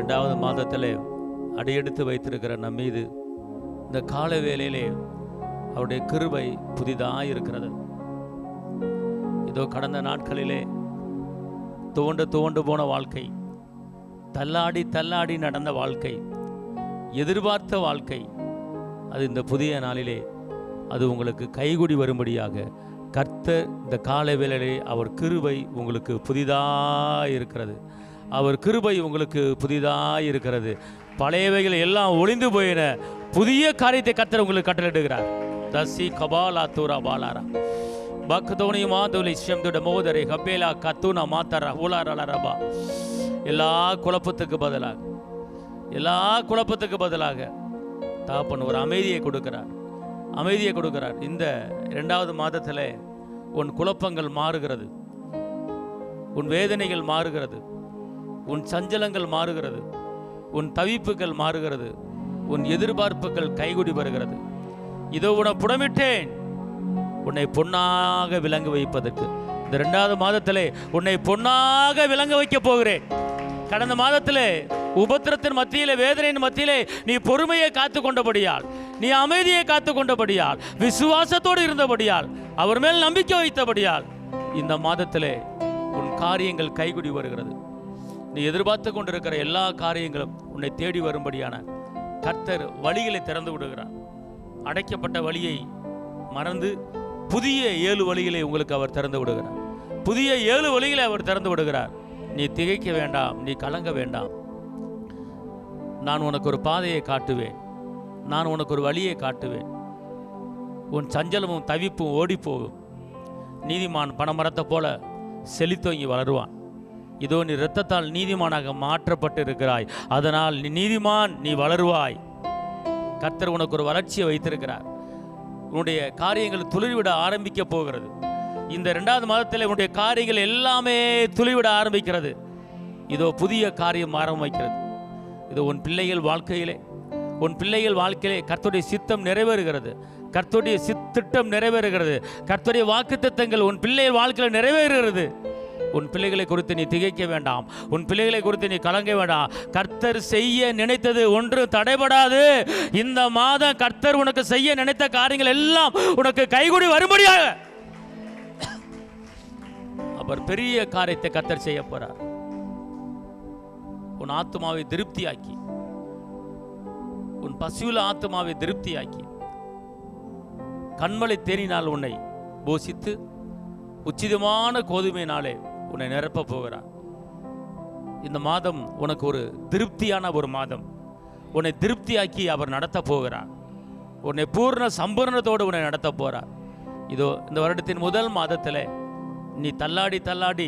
2வது மாதத்திலே அடியெடுத்து வைத்திருக்கிற நம் மீது இந்த கால வேளையிலே அவருடைய கிருபை புதிதாக இருக்கிறது. இதோ கடந்த நாட்களிலே துவண்டு போன வாழ்க்கை, தள்ளாடி தள்ளாடி நடந்த வாழ்க்கை, எதிர்பார்த்த வாழ்க்கை, அது இந்த புதிய நாளிலே அது உங்களுக்கு கைகூடி வரும்படியாக கர்த்தர் இந்த கால வேளையிலே அவர் கிருபை உங்களுக்கு புதிதாக இருக்கிறது. அவர் கிருபை உங்களுக்கு புதிதாக இருக்கிறது. பழையவைகள் எல்லாம் ஒளிந்து போயின, புதிய காரியத்தை கர்த்தர் உங்களுக்கு கட்டளையிடுகிறார். தசி கபாலா தூரா பாலாரா பக்தோனி மாதுலி ஷம்துட மோதரை ஹபேலா கத்துனா மாத்தரா ஊலாரலரபா. எல்லா குழப்பத்துக்கு பதிலாக தகப்பன் ஒரு அமைதியை கொடுக்கிறார். இந்த 2வது மாதத்தில் உன் குழப்பங்கள் மாறுகிறது, உன் வேதனைகள் மாறுகிறது, உன் சஞ்சலங்கள் மாறுகிறது, உன் தவிப்புகள் மாறுகிறது, உன் எதிர்பார்ப்புகள் கைகூடி வருகிறது. இதோ உன்னை புடமிட்டேன் உன்னை பொன்னாக விளங்க வைப்பதற்கு. இந்த 2வது மாதத்திலே உன்னை பொன்னாக விளங்க வைக்க போகிறேன். கடந்த மாதத்திலே உபத்திரத்தின் மத்தியிலே, வேதனையின் மத்தியிலே நீ பொறுமையை காத்து கொண்டபடியால், நீ அமைதியை காத்து கொண்டபடியால், விசுவாசத்தோடு இருந்தபடியால், அவர் மேல் நம்பிக்கை வைத்தபடியால் இந்த மாதத்திலே உன் காரியங்கள் கைகூடி வருகிறது. நீ எதிர்பார்த்து கொண்டிருக்கிற எல்லா காரியங்களும் உன்னை தேடி வரும்படியான கர்த்தர் வழிகளை திறந்து விடுகிறார். அடைக்கப்பட்ட வழியை மறந்து புதிய 7 வழிகளை உங்களுக்கு அவர் திறந்து விடுகிறார். புதிய 7 வழிகளை அவர் திறந்து விடுகிறார். நீ திகைக்க வேண்டாம், நீ கலங்க வேண்டாம். நான் உனக்கு ஒரு பாதையை காட்டுவேன், நான் உனக்கு ஒரு வழியை காட்டுவேன். உன் சஞ்சலமும் தவிப்பும் ஓடி போகும். நீதிமான் பனைமரத்தை போல செழித்தோங்கி வளருவான். இதோ நீ இரத்தத்தால் நீதிமானாக மாற்றப்பட்டு இருக்கிறாய், அதனால் நீ நீதிமான், நீ வளருவாய். கர்த்தர் உனக்கு ஒரு வளர்ச்சியை வைத்திருக்கிறார். உன்னுடைய காரியங்கள் துளிர்விட ஆரம்பிக்க போகிறது. இந்த 2வது மாதத்தில் உன்னுடைய காரியங்கள் எல்லாமே துளிர்விட ஆரம்பிக்கிறது. இதோ புதிய காரியம் ஆரம்பிக்கிறது. இதோ உன் பிள்ளைகள் வாழ்க்கையிலே கர்த்தருடைய சித்தம் நிறைவேறுகிறது, கர்த்தருடைய திட்டம் நிறைவேறுகிறது, கர்த்தருடைய வாக்குத்தத்தங்கள் உன் பிள்ளைகள் வாழ்க்கையில் நிறைவேறுகிறது. உன் பிள்ளைகளை குறித்து நீ திகைக்க வேண்டாம், உன் பிள்ளைகளை குறித்து நீ கலங்க வேண்டாம். கர்த்தர் செய்ய நினைத்தது ஒன்று தடைபடாது. இந்த மாதம் கர்த்தர் உனக்கு செய்ய நினைத்த காரியங்கள் எல்லாம் உனக்கு கைகூடி வரும்படியாக அவர் பெரிய காரியத்தை கர்த்தர் செய்ய போறார். உன் ஆத்துமாவை திருப்தியாக்கி, உன் பசியுள்ள ஆத்துமாவை திருப்தியாக்கி, கண்மலை தேனினால் உன்னை போஷித்து உச்சிதமான கோதுமையினாலே உன்னை நிரப்ப போகிறார். இந்த மாதம் உனக்கு ஒரு திருப்தியான ஒரு மாதம். உன்னை திருப்தியாக்கி அவர் நடத்த போகிறார். உன்னை பூர்ண சம்பூர்ணத்தோடு உன்னை நடத்த போகிறார். இதோ இந்த வருடத்தின் முதல் மாதத்தில் நீ தள்ளாடி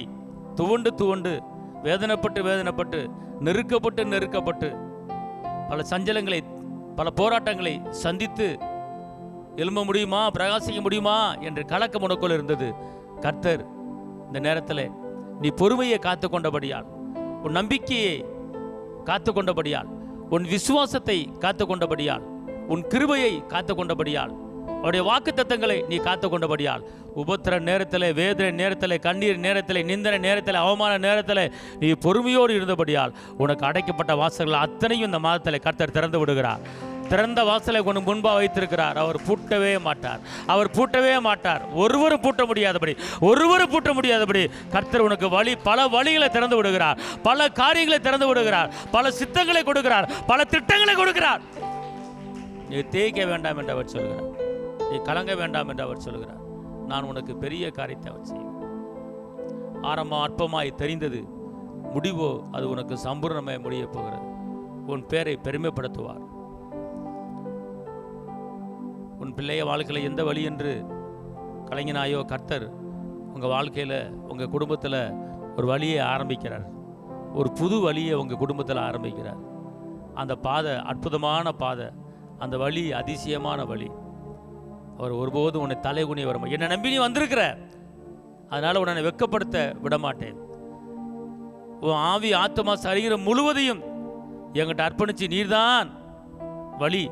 துவண்டு வேதனைப்பட்டு நெருக்கப்பட்டு பல சஞ்சலங்களை, பல போராட்டங்களை சந்தித்து எழும்ப முடியுமா, பிரகாசிக்க முடியுமா என்று கலக்கம் உனக்குள் இருந்தது. கர்த்தர் இந்த நேரத்தில் நீ பொறுமையை காத்து கொண்டபடியால், உன் நம்பிக்கையை காத்து கொண்டபடியால், உன் விசுவாசத்தை காத்து கொண்டபடியால், உன் கிருபையை காத்து கொண்டபடியால், அவருடைய வாக்குத்தத்தங்களை நீ காத்து கொண்டபடியால், உபத்திர நேரத்தில், வேதனை நேரத்தில், கண்ணீர் நேரத்தில், நிந்தனை நேரத்தில், அவமான நேரத்தில் நீ பொறுமையோடு இருந்தபடியால் உனக்கு அடைக்கப்பட்ட வாசல்கள் அத்தனையும் இந்த மாதத்தில் கர்த்தர் திறந்து விடுகிறார். திறந்த வாசலை கொண்டு முன்பாக வைத்திருக்கிறார். அவர் பூட்டவே மாட்டார். ஒருவரும் பூட்ட முடியாதபடி கர்த்தர் உனக்கு பல வழிகளை திறந்து விடுகிறார், பல காரியங்களை திறந்து விடுகிறார், பல சித்தங்களை கொடுக்கிறார், பல திட்டங்களை கொடுக்கிறார். நீ தேய்க்க வேண்டாம் என்று அவர் சொல்கிறார், நீ கலங்க வேண்டாம் என்று அவர் சொல்கிறார். நான் உனக்கு பெரிய காரியத்தை அவர் செய்வேன். ஆரம்பம் அற்பமாய் தெரிந்தது, முடிவோ அது உனக்கு சம்பூர்ணமாய் முடிய போகிறது. உன் பேரை பெருமைப்படுத்துவார். உன் பிள்ளைய வாழ்க்கையில் எந்த வழி என்று கலங்கினாயோ, கர்த்தர் உங்கள் வாழ்க்கையில், உங்கள் குடும்பத்தில் ஒரு வழியை ஆரம்பிக்கிறார். ஒரு புது வழியை உங்கள் குடும்பத்தில் ஆரம்பிக்கிறார். அந்த பாதை அற்புதமான பாதை, அந்த வழி அதிசயமான வழி. அவர் ஒருபோதும் உன்னை தலைகுனிய வர மாட்டார். என்னை நம்பி நீ வந்திருக்கிற, அதனால் உன்னை வெட்கப்படுத்த விடமாட்டேன். உன் ஆவி, ஆத்மா, சரீரம் முழுவதையும் என்கிட்ட அர்ப்பணித்து, நீர்தான் வழி,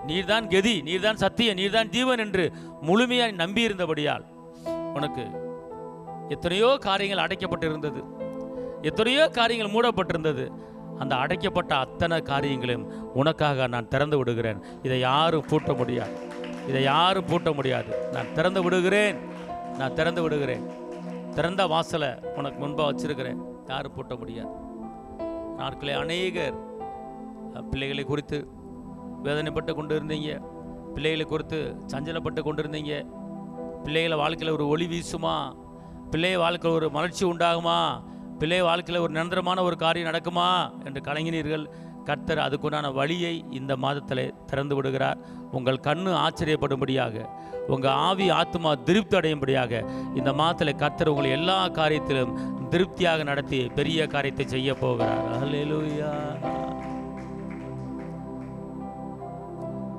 நீர்தான் கதி, நீர்தான் சத்தியம், நீர்தான் ஜீவன் என்று முழுமையாக நம்பி இருந்தபடியால் உனக்கு எத்தனையோ காரியங்கள் அடைக்கப்பட்டிருந்தது, எத்தனையோ காரியங்கள் மூடப்பட்டிருந்தது. அந்த அடைக்கப்பட்ட அத்தனை காரியங்களையும் உனக்காக நான் திறந்து விடுகிறேன். இதை யாரும் பூட்ட முடியாது, இதை யாரும் பூட்ட முடியாது. நான் திறந்து விடுகிறேன், நான் திறந்து விடுகிறேன். திறந்த வாசலை உனக்கு முன்பாக வச்சிருக்கிறேன், யாரும் பூட்ட முடியாது. நாட்களே அநேகர் பிள்ளைகளை குறித்து வேதனைப்பட்டு கொண்டு இருந்தீங்க, பிள்ளைகளை குறித்து சஞ்சலப்பட்டு கொண்டு இருந்தீங்க. பிள்ளைகளை வாழ்க்கையில் ஒரு ஒளி வீசுமா, பிள்ளை வாழ்க்கையில் ஒரு மலர்ச்சி உண்டாகுமா, பிள்ளை வாழ்க்கையில் ஒரு நிரந்தரமான ஒரு காரியம் நடக்குமா என்று கலங்கினீர்கள். கர்த்தர் அதுக்குண்டான வழியை இந்த மாதத்தில் திறந்து விடுகிறார். உங்கள் கண்ணு ஆச்சரியப்படும்படியாக, உங்கள் ஆவி ஆத்மா திருப்தி அடையும்படியாக இந்த மாதத்தில் கர்த்தர் உங்களை எல்லா காரியத்திலும் திருப்தியாக நடத்தி பெரிய காரியத்தை செய்ய போகிறார். அல்லேலூயா.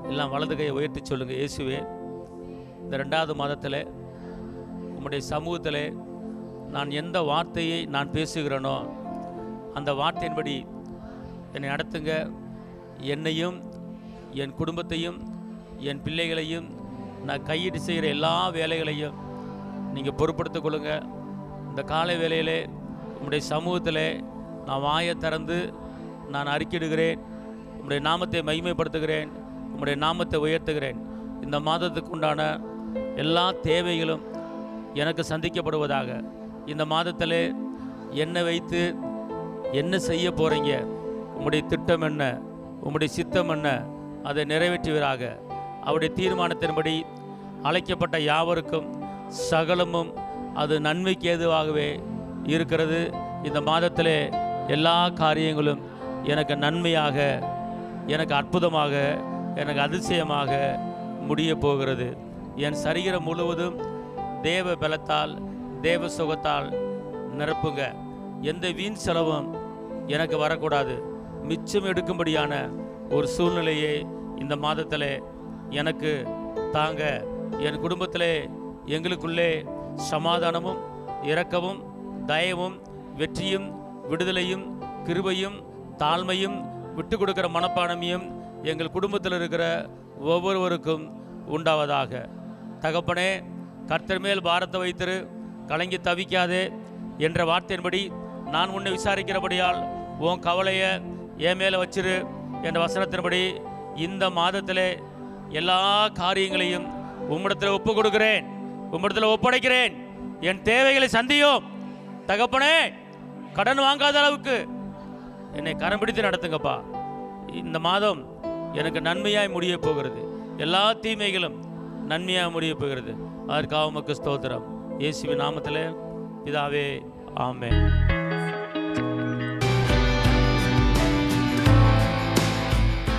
எல்லாம் வலது கையை உயர்த்தி சொல்லுங்கள். இயேசுவே, இந்த 2வது மாதத்தில் உம்முடைய சமூகத்தில் நான் எந்த வார்த்தையை நான் பேசுகிறேனோ அந்த வார்த்தையின்படி என்னை நடத்துங்க. என்னையும் என் குடும்பத்தையும் என் பிள்ளைகளையும் நான் கையிட்டு செய்கிற எல்லா வேலைகளையும் நீங்கள் பொறுப்படுத்திக் கொள்ளுங்க. இந்த காலை வேளையிலே உம்முடைய சமூகத்தில் நான் வாயை திறந்து நான் அறிக்கையிடுகிறேன். உம்முடைய நாமத்தை மகிமைப்படுத்துகிறேன், உம்முடைய நாமத்தை உயர்த்துகிறேன். இந்த மாதத்துக்கு உண்டான எல்லா தேவைகளும் எனக்கு சந்திக்கப்படுவதாக. இந்த மாதத்தில் என்னை வைத்து என்ன செய்ய போகிறீங்க, உம்முடைய திட்டம் என்ன, உம்முடைய சித்தம் என்ன, அதை நிறைவேற்றுவீராக. அவருடைய தீர்மானத்தின்படி அழைக்கப்பட்ட யாவருக்கும் சகலமும் அது நன்மைக்கு ஏதுவாகவே இருக்கிறது. இந்த மாதத்தில் எல்லா காரியங்களும் எனக்கு நன்மையாக, எனக்கு அற்புதமாக, எனக்கு அதிசயமாக முடிய போகிறது. என் சரீரம் முழுவதும் தேவ பலத்தால், தேவ சுகத்தால் நிரப்புங்க. எந்த வீண் செலவும் எனக்கு வரக்கூடாது. மிச்சம் எடுக்கும்படியான ஒரு சூழ்நிலையை இந்த மாதத்தில் எனக்கு தாங்க. என் குடும்பத்தில் எங்களுக்குள்ளே சமாதானமும் இரக்கமும் தயவும் வெற்றியும் விடுதலையும் கிருபையும் தாழ்மையும் விட்டு கொடுக்கிற மனப்பான்மையும் எங்கள் குடும்பத்தில் இருக்கிற ஒவ்வொருவருக்கும் உண்டாவதாக. தகப்பனே, கர்த்தர் மேல் பாரத்தை வைத்திரு, கலங்கி தவிக்காதே என்ற வார்த்தையின்படி நான் உன்னை விசாரிக்கிறபடியால் உன் கவலையை என் மேலே வச்சிரு என்ற வசனத்தின்படி இந்த மாதத்தில் எல்லா காரியங்களையும் உம்மிடத்தில் ஒப்பு கொடுக்கிறேன், உம்மிடத்தில் ஒப்படைக்கிறேன். என் தேவைகளை சந்தியும் தகப்பனே. கடன் வாங்காத அளவுக்கு என்னை கரம் பிடித்து நடத்துங்கப்பா. இந்த மாதம் எனக்கு நன்மையாய் முடிய போகிறது. எல்லா தீமைகளும் நன்மையாக முடிய போகிறது. அதற்காக உமக்கு ஸ்தோத்திரம். இயேசுவின் நாமத்திலே பிதாவே, ஆமென்.